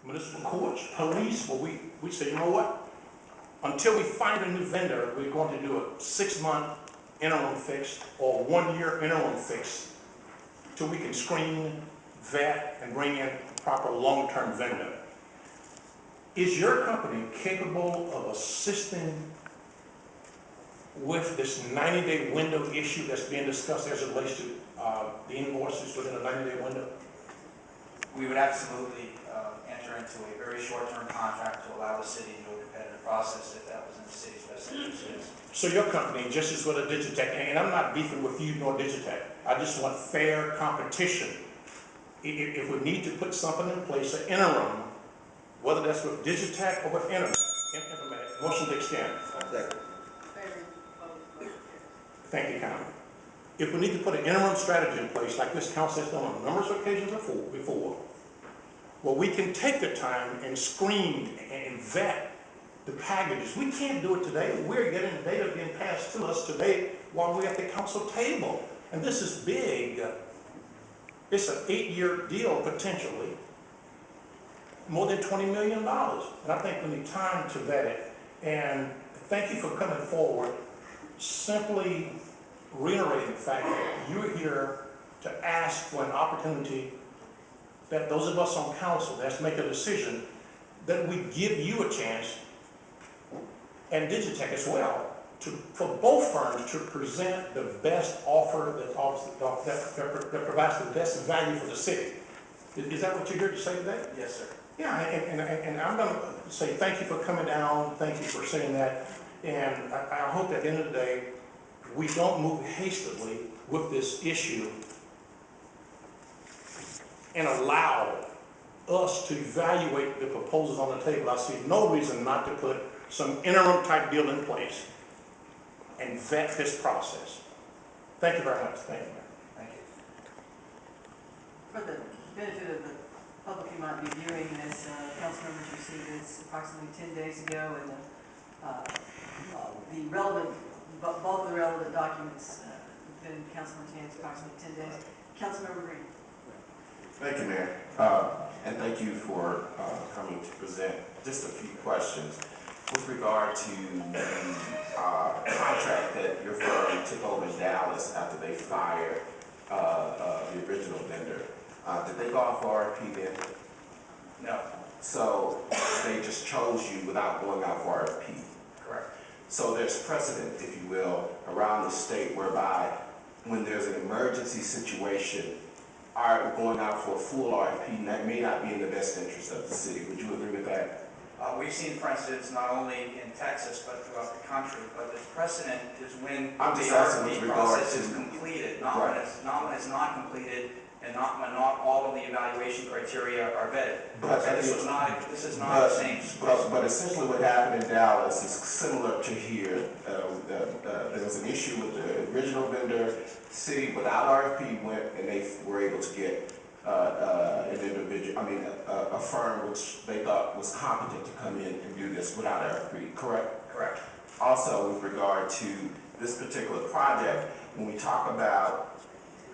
municipal courts, police, where we say, you know what? Until we find a new vendor, we're going to do a 6-month interim fix or 1-year interim fix till we can screen, vet, and bring in a proper long-term vendor. Is your company capable of assisting with this 90-day window issue that's being discussed as it relates to the invoices within a 90-day window? We would absolutely enter into a very short-term contract to allow the city to do a competitive process if that was in the city's best interest. So your company, just as with a Digitec, and I'm not beefing with you nor Digitec, I just want fair competition. If we need to put something in place, an interim, whether that's with Digitec or with Intermedic, motion to extend. Thank you, Councilman. If we need to put an interim strategy in place, like this council has done on numerous occasions before, well, we can take the time and screen and vet the packages. We can't do it today. We're getting data being passed to us today while we're at the council table. And this is big. It's an 8-year deal, potentially. More than $20 million. And I think we need time to vet it. And thank you for coming forward. Simply reiterating the fact that you're here to ask for an opportunity that those of us on council that has to make a decision, that we give you a chance, and Digitec as well, for both firms to present the best offer that provides the best value for the city. Is that what you're here to say today? Yes, sir. Yeah, and I'm going to say thank you for coming down, thank you for saying that, and I hope at the end of the day, we don't move hastily with this issue and allow us to evaluate the proposals on the table. I see no reason not to put some interim type deal in place and vet this process. Thank you very much. Thank you. Thank you. For the benefit of the public who might be viewing this, council members received this approximately 10 days ago, and the relevant, bulk of the relevant documents have been in Councilmember's hands approximately 10 days. Councilmember Green. Thank you, Mayor. And thank you for coming to present just a few questions. With regard to the contract that your firm took over in Dallas after they fired the original vendor, did they go off RFP then? No. So they just chose you without going out for RFP? Correct. So there's precedent, if you will, around the state whereby when there's an emergency situation, going out for a full RFP that may not be in the best interest of the city. Would you agree with that? We've seen precedents not only in Texas but throughout the country. But this precedent is when the RFP process is completed, not when it's not completed, and not when not all of the evaluation criteria are vetted. But so this is not the same. But essentially, what happened in Dallas is similar to here. There was an issue with the original vendor. City, without RFP, went and they were able to get an individual, a firm which they thought was competent to come in and do this without RFP. Correct? Correct. Also, with regard to this particular project, when we talk about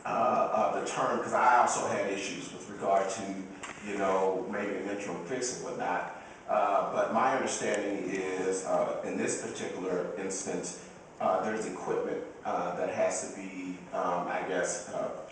the term, because I also had issues with regard to, maybe an interim fix and whatnot. But my understanding is, in this particular instance, there's equipment that has to be,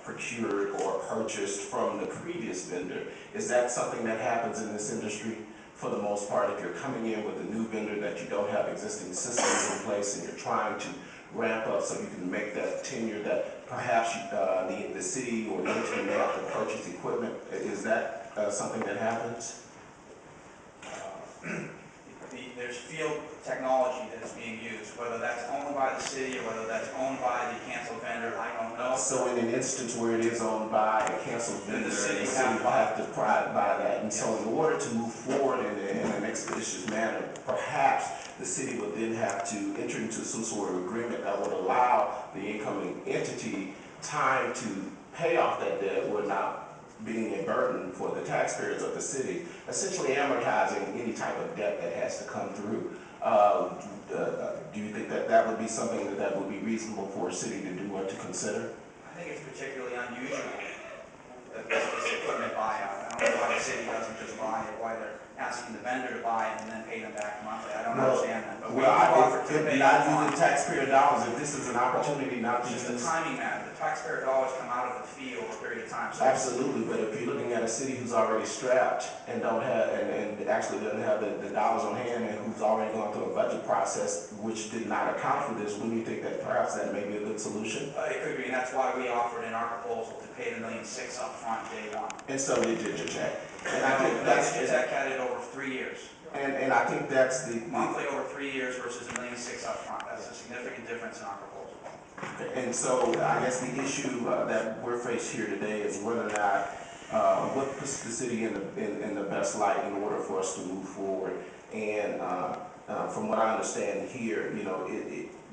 procured or purchased from the previous vendor. Is that something that happens in this industry for the most part? If you're coming in with a new vendor that you don't have existing systems in place and you're trying to ramp up so you can make that tenure that perhaps the city or the entity may have to purchase equipment, is that something that happens? There's field technology that's being used, whether that's owned by the city or whether that's owned by the canceled vendor, I don't know. So in an instance where it is owned by a canceled vendor, the city will have to buy that. And so in order to move forward in an expeditious manner, perhaps the city would then have to enter into some sort of agreement that would allow the incoming entity time to pay off that debt without being a burden for the taxpayers of the city, essentially amortizing any type of debt that has to come through. Do you think that would be something that would be reasonable for a city to do or to consider? I think it's particularly unusual that this equipment buyout. I don't know why the city doesn't just buy it, why they're asking the vendor to buy it and then pay them back monthly. I don't Well, understand that, but we Well, offer to if pay not upfront. using taxpayer dollars, if this is an opportunity not to It's just a use. timing matter. The taxpayer dollars come out of the fee over a period of time. So Absolutely, but if you're looking at a city who's already strapped and don't have, and actually doesn't have the dollars on hand and who's already gone through a budget process, which did not account for this, wouldn't you think that perhaps that may be a good solution? it could be, and that's why we offered in our proposal to pay the $1.6 million upfront day one. And so did Digitec. And I think that's, Digitec had it over 3 years. and I think that's the, Monthly over 3 years versus $1.6 million upfront. That's a significant difference in our proposal. and so I guess the issue that we're faced here today is whether or not, what puts the city in the best light in order for us to move forward. And from what I understand here, you know,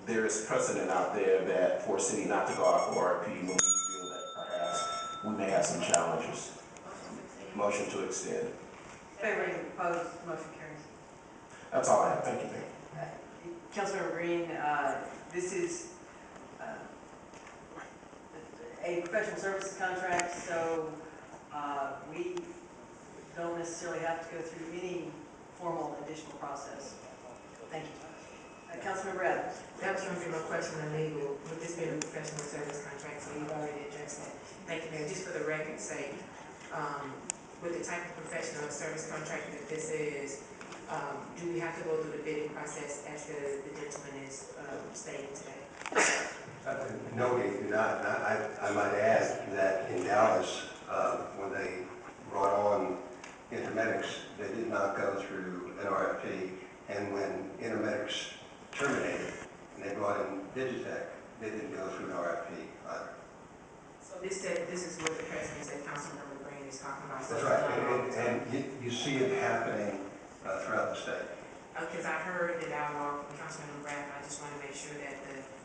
there is precedent out there that for a city not to go out for RFP when we feel that perhaps we may have some challenges. Motion to extend. Favoring opposed, motion carries. That's all I have. Thank you, Mayor. Councilmember Green, this is a professional services contract, so we don't necessarily have to go through any formal additional process. Thank you. Councilmember Adams. That was going to be my question on legal. Would this be a professional service contract? So you've already addressed that. Thank you, Mayor. Just for the record's sake, with the type of professional service contract that this is, do we have to go through the bidding process as the gentleman is stating today? No, they do not. And I might add that in Dallas, when they brought on Intermedics, they did not go through an RFP. And when Intermedics terminated and they brought in Digitec, they didn't go through an RFP either. So this is what the precedent that Councilmember Green is talking about. So That's right. And you see it happening throughout the state. Because I heard the dialogue from Councilmember Bradford. I just want to make sure that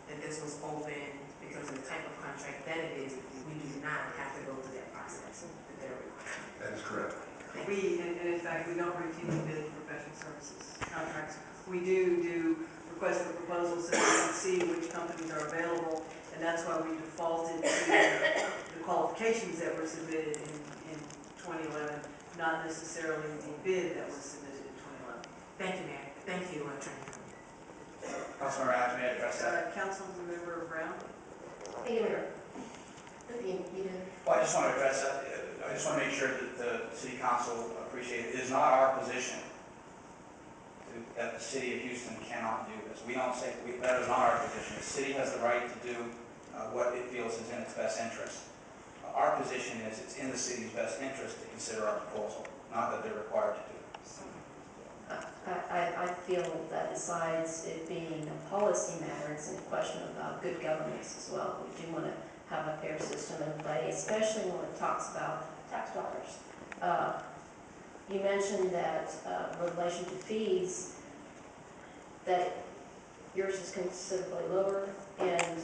that this was open because of the type of contract that it is. We do not have to go through that process that they're requiring. That is correct. And in fact, we don't routinely bid professional services contracts. We do request for proposals so we can see which companies are available, and that's why we defaulted to the qualifications that were submitted in 2011, not necessarily the bid that was submitted in 2011. Thank you, Mayor. Thank you, Attorney. Councilmember Adams, may I address that? Councilmember Brown. Thank you, Mayor. You did. Well, I just want to address that. I just want to make sure that the city council appreciates it. It is not our position that the city of Houston cannot do this. We don't say, that is not our position. The city has the right to do what it feels is in its best interest. Our position is it's in the city's best interest to consider our proposal, not that they're required to do it. I feel that besides it being a policy matter, it's a question about good governance as well. We do want to have a fair system in play, especially when it talks about tax dollars. You mentioned that in relation to fees, that yours is considerably lower, and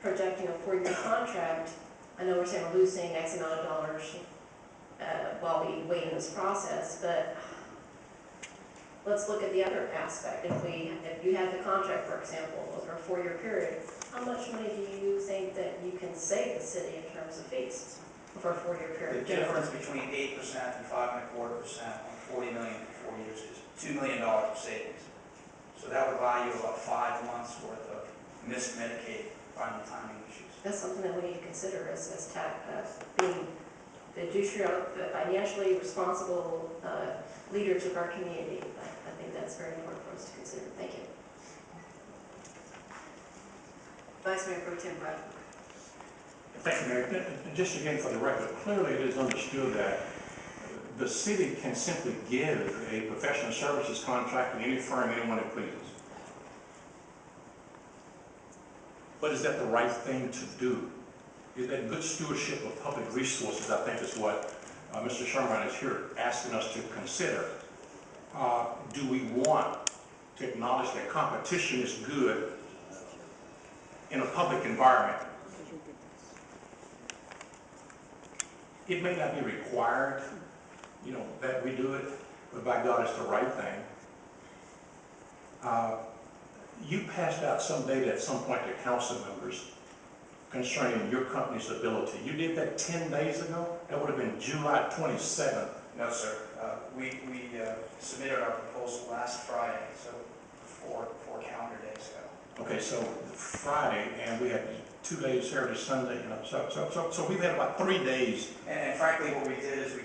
projecting a 4-year contract, I know we're saying we're losing X amount of dollars while we wait in this process, but let's look at the other aspect. If you had the contract, for example, over a 4-year period, how much money do you think that you can save the city in terms of fees for a 4-year period? The difference between 8% and 5.25% on $40 million for 4 years is $2 million of savings. So that would buy you about 5 months worth of missed Medicaid final timing issues. That's something that we need to consider as being the financially responsible leaders of our community. I think that's very important for us to consider. Thank you. Vice Mayor Pro Tem Bradford. Thank you, Mayor. Just again for the record, clearly it is understood that the city can simply give a professional services contract to any firm, anyone it pleases. But is that the right thing to do? Is that good stewardship of public resources, I think is what Mr. Sherman is here asking us to consider. Do we want to acknowledge that competition is good in a public environment? It may not be required, that we do it, but by God, it's the right thing. You passed out some data at some point to council members concerning your company's ability. You did that 10 days ago? That would have been July 27th. No, sir. We submitted our proposal last Friday, so four calendar days ago. Okay, so Friday, and we had 2 days, Saturday, Sunday, and so we've had about 3 days. And frankly, what we did is we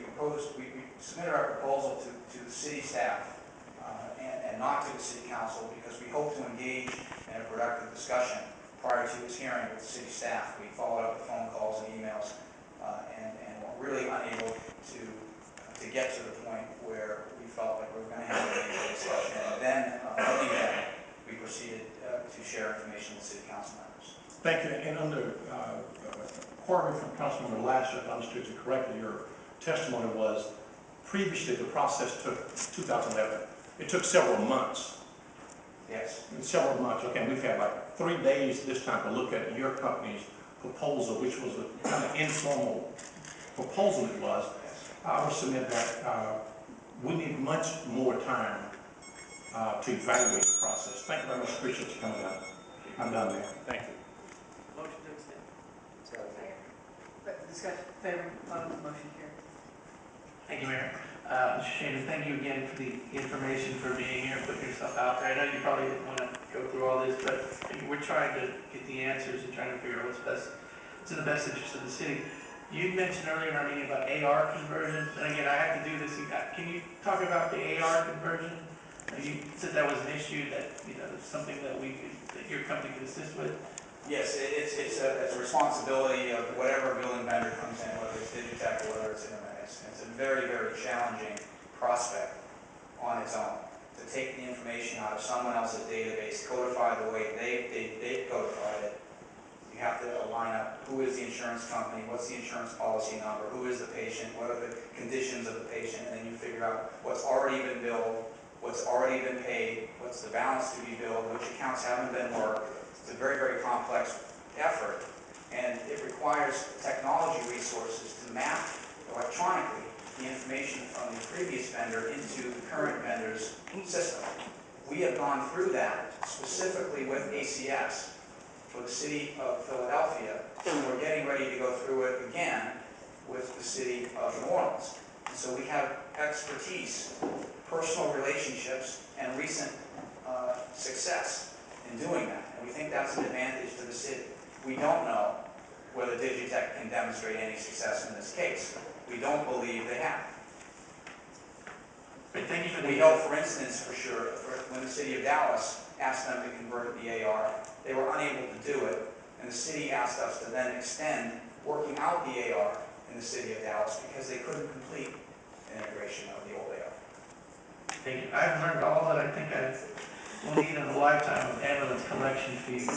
submitted our proposal to the city staff and not to the city council, because we hope to engage in a productive discussion prior to this hearing with the city staff. We followed up with phone calls and emails and were really unable to get to the point where we felt like we were going to have a meaningful discussion. And then, only then, we proceeded to share information with city council members. Thank you. And under query from Councilmember Lasser, if I understood you correctly, your testimony was previously the process took 2011. It took several months. Yes. Several months. Okay, we've had like 3 days this time to look at your company's proposal, which was a kind of informal proposal it was. Yes. I will submit that we need much more time to evaluate the process. Thank you very much. Appreciate you coming out. I'm done there. Thank you. Motion to extend. Discussion, favor, opposed, motion carried. Thank you, Mayor. Mr. Shannon, thank you again for the information, for being here, putting yourself out there. I know you probably didn't want to go through all this, but we're trying to get the answers and trying to figure out what's best. It's in the best interest of the city. You mentioned earlier in our meeting about AR conversion, and again, I have to do this. Can you talk about the AR conversion? You said that was an issue that, it's something that your company could assist with. Yes, it's a responsibility of whatever billing vendor comes in, whether it's Digitec or whether it's Intermedic. It's a very, very challenging prospect on its own to take the information out of someone else's database, codify the way they codified it. You have to line up who is the insurance company, what's the insurance policy number, who is the patient, what are the conditions of the patient, and then you figure out what's already been billed, what's already been paid, what's the balance to be billed, which accounts haven't been worked. It's a very, very complex effort, and it requires technology resources to map electronically the information from the previous vendor into the current vendor's system. We have gone through that specifically with ACS for the city of Philadelphia, and we're getting ready to go through it again with the city of New Orleans. And so we have expertise, personal relationships, and recent success in doing that. And we think that's an advantage to the city. We don't know whether Digitec can demonstrate any success in this case. We don't believe they have. But thank you for We know, for instance, for sure, when the city of Dallas asked them to convert the AR, they were unable to do it, and the city asked us to then extend working out the AR in the city of Dallas because they couldn't complete an integration of the old AR. Thank you. I've learned all that I think I will need in a lifetime of ambulance collection fees.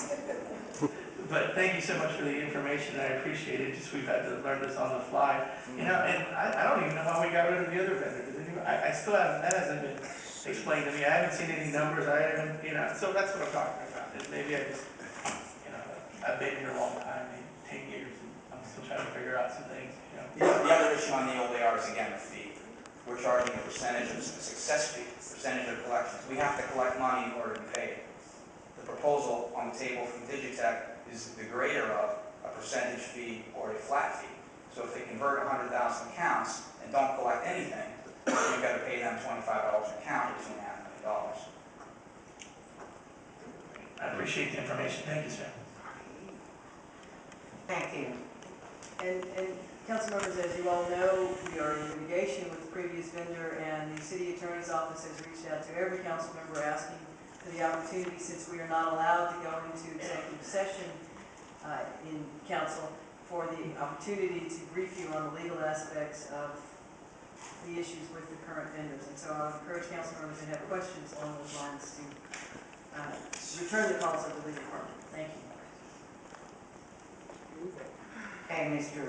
But thank you so much for the information. I appreciate it. Just we've had to learn this on the fly. And I don't even know how we got rid of the other vendor. I still haven't, that hasn't been explained to me. I haven't seen any numbers. I haven't, so that's what I'm talking about. And maybe I just, I've been here a long time, maybe 10 years, and I'm still trying to figure out some things, The other issue on the old AR is, again, the fee. We're charging a percentage of success fee, percentage of collections. We have to collect money in order to be paid. The proposal on the table from Digitec is the greater of a percentage fee or a flat fee. So if they convert 100,000 accounts and don't collect anything, you've got to pay them $25 an account, or $2.5 million. I appreciate the information. Thank you, sir. Thank you. And council members, as you all know, we are in litigation with the previous vendor, and the city attorney's office has reached out to every council member asking for the opportunity, since we are not allowed to go into executive session in council, for the opportunity to brief you on the legal aspects of the issues with the current vendors. And so I would encourage council members that have questions along those lines to return the calls of the legal department. Thank you. Okay, Mr.